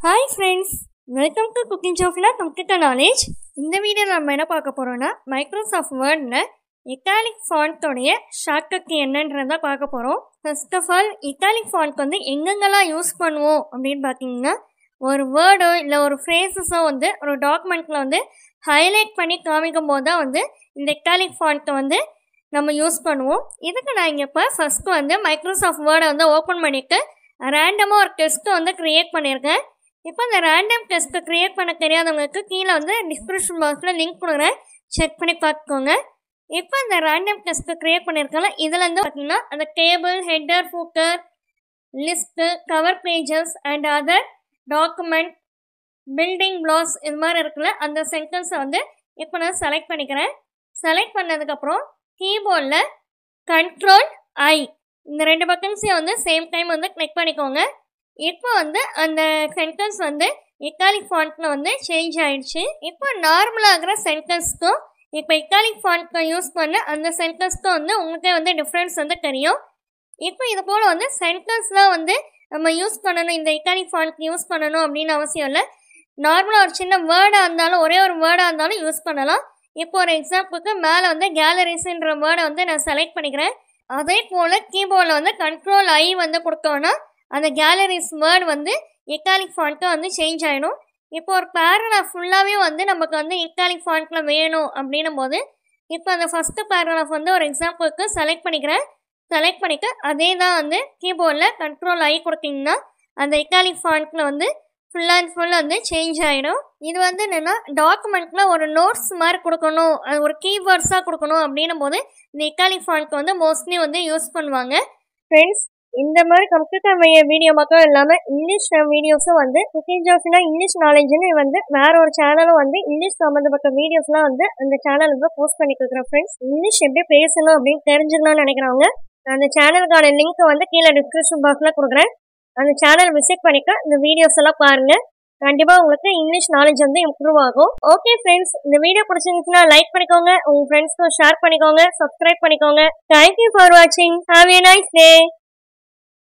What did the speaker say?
Hi friends, welcome to Cooking Chofla Computer Knowledge. இந்த வீடியோவில் நம்ம என்ன பார்க்க போகிறோம்னா மைக்ரோசாஃப்ட் வேர்டில் இட்டாலிக் ஃபாண்ட்டோடைய ஷார்ட்கட் என்னன்றதை பார்க்க போகிறோம். First of all italic font வந்து எங்கெங்கெல்லாம் யூஸ் பண்ணுவோம் அப்படின்னு பார்த்தீங்கன்னா ஒரு வேர்டோ இல்லை ஒரு ஃப்ரேஸஸோ வந்து ஒரு டாக்குமெண்ட்டில் வந்து ஹைலைட் பண்ணி காமிக்கும் போது தான் வந்து இந்த இட்டாலிக் ஃபாண்ட்டை வந்து நம்ம யூஸ் பண்ணுவோம். இதுக்கு நான் இங்கே இப்போ ஃபஸ்ட்டு வந்து மைக்ரோசாஃப்ட் வேர்டை வந்து ஓப்பன் பண்ணிவிட்டு ரேண்டமாக ஒரு டெஸ்ட்டு வந்து க்ரியேட் பண்ணியிருக்கேன். இப்போ இந்த ரேண்டம் டெஸ்ட்டை க்ரியேட் பண்ண தெரியாதவங்களுக்கு கீழே வந்து டிஸ்கிரிப்ஷன் பாக்ஸில் லிங்க் கொடுக்குறேன், செக் பண்ணி பார்த்துக்கோங்க. இப்போ இந்த ரேண்டம் டெஸ்ட்டை க்ரியேட் பண்ணியிருக்கல இதுலேருந்து பார்த்தீங்கன்னா அந்த table, header, footer, list, cover pages and other document, building blocks இது மாதிரி இருக்குல்ல அந்த சென்டென்ஸை வந்து இப்போ நான் செலக்ட் பண்ணிக்கிறேன். செலக்ட் பண்ணதுக்கப்புறம் கீபோர்டில் Ctrl+I இந்த ரெண்டு பட்டன்ஸையும் வந்து சேம் டைம் வந்து கிளிக் பண்ணிக்கோங்க. இப்போ வந்து அந்த சென்டென்ஸ் வந்து இட்டாலிக் ஃபாண்ட்டில் வந்து சேஞ்ச் ஆகிடுச்சு. இப்போ நார்மலாகிற சென்டென்ஸ்க்கும் இப்போ இட்டாலிக் ஃபாண்ட்டை யூஸ் பண்ண அந்த சென்டென்ஸ்க்கும் வந்து உங்களுக்கே வந்து டிஃப்ரென்ஸ் வந்து தெரியும். இப்போ இது போல் வந்து சென்டென்ஸ் தான் வந்து நம்ம யூஸ் பண்ணணும், இந்த இட்டாலிக் ஃபாண்ட் யூஸ் பண்ணணும் அப்படின்னு அவசியம் இல்லை. நார்மலாக ஒரு சின்ன வேர்டாக இருந்தாலும் ஒரே ஒரு வேர்டாக இருந்தாலும் யூஸ் பண்ணலாம். இப்போ ஒரு எக்ஸாம்பிளுக்கு மேலே வந்து கேலரிஸ்ன்ற வேர்டை வந்து நான் செலக்ட் பண்ணிக்கிறேன். அதே போல் கீபோர்டில் வந்து Ctrl+I வந்து கொடுத்தோன்னா அந்த கேலரிஸ் வேர்டு வந்து இட்டாலிக் ஃபாண்ட்டாக வந்து சேஞ்ச் ஆகிடும். இப்போ ஒரு பேராகிராஃப் ஃபுல்லாகவே வந்து நமக்கு வந்து இட்டாலிக் ஃபாண்ட்டில் வேணும் அப்படின்னும் போது இப்போ அந்த ஃபஸ்ட்டு பேராகிராஃப் வந்து ஒரு எக்ஸாம்பிளுக்கு செலக்ட் பண்ணிக்கிறேன். செலக்ட் பண்ணிவிட்டு அதே தான் வந்து கீபோர்டில் Ctrl+I கொடுத்தீங்கன்னா அந்த இட்டாலிக் ஃபாண்ட்டில் வந்து ஃபுல் அண்ட் ஃபுல் வந்து சேஞ்ச் ஆகிடும். இது வந்து என்னென்னா டாக்குமெண்ட்டில் ஒரு நோட்ஸ் மாதிரி கொடுக்கணும், அது ஒரு கீவேர்ட்ஸாக கொடுக்கணும் அப்படின்னும் போது இந்த இட்டாலிக் ஃபாண்ட் வந்து மோஸ்ட்லி வந்து யூஸ் பண்ணுவாங்க. ஃப்ரெண்ட்ஸ், இந்த மாதிரி கம்ப்யூட்டர் வீடியோ மட்டும் இல்லாமல் இங்கிலீஷ் வீடியோஸும் வந்து குக்கிங் ஜோஸ்னா இங்கிலீஷ் நாலேஜ்னு வந்து வேற ஒரு சேனலும் வந்து இங்கிலீஷ் சம்மந்தப்பட்ட வீடியோஸ்லாம் வந்து அந்த சேனலுக்கு போஸ்ட் பண்ணிட்டு இருக்கிறேன். ஃப்ரெண்ட்ஸ், இங்கிலீஷ் எப்படி பேசணும் அப்படின்னு தெரிஞ்சுக்கணும்னு நினைக்கிறவங்க அந்த சேனலுக்கான லிங்க் வந்து கீழே டிஸ்கிரிப்ஷன் பாக்ஸில் கொடுக்குறேன். அந்த சேனல் விசிட் பண்ணிக்க இந்த வீடியோஸ் எல்லாம் பாருங்கள். கண்டிப்பாக உங்களுக்கு இங்கிலீஷ் நாலேஜ் வந்து இம்ப்ரூவ் ஆகும். ஓகே ஃப்ரெண்ட்ஸ், இந்த வீடியோ பிடிச்சிருந்துச்சுன்னா லைக் பண்ணிக்கோங்க, உங்கள் ஃப்ரெண்ட்ஸ்க்கும் ஷேர் பண்ணிக்கோங்க, சப்ஸ்கிரைப் பண்ணிக்கோங்க. தேங்க்யூ ஃபார் வாட்சிங். Have a nice day.